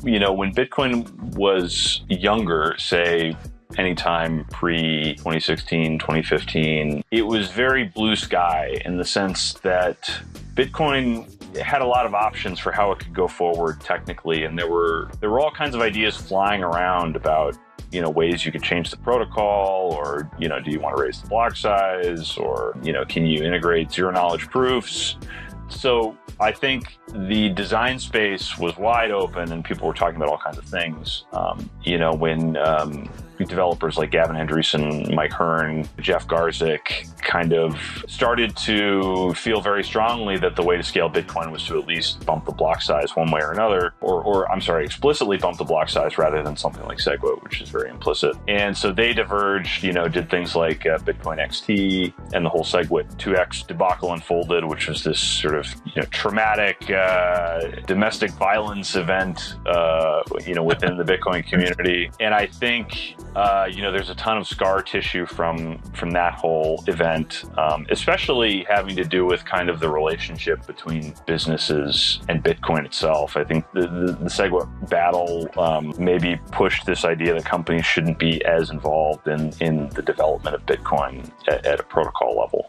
when Bitcoin was younger, say anytime pre-2016, 2015, it was very blue sky in the sense that Bitcoin had a lot of options for how it could go forward technically, and there were all kinds of ideas flying around about ways you could change the protocol, or do you want to raise the block size, or can you integrate zero knowledge proofs? So I think the design space was wide open and people were talking about all kinds of things. When developers like Gavin Andreessen, Mike Hearn, Jeff Garzik kind of started to feel very strongly that the way to scale Bitcoin was to at least bump the block size one way or another, or explicitly bump the block size rather than something like Segwit, which is very implicit. And so they diverged, did things like Bitcoin XT, and the whole Segwit 2x debacle unfolded, which was this sort of traumatic domestic violence event within the Bitcoin community. And I think there's a ton of scar tissue from that whole event, especially having to do with kind of the relationship between businesses and Bitcoin itself. I think the Segwit battle maybe pushed this idea that companies shouldn't be as involved in the development of Bitcoin at a protocol level.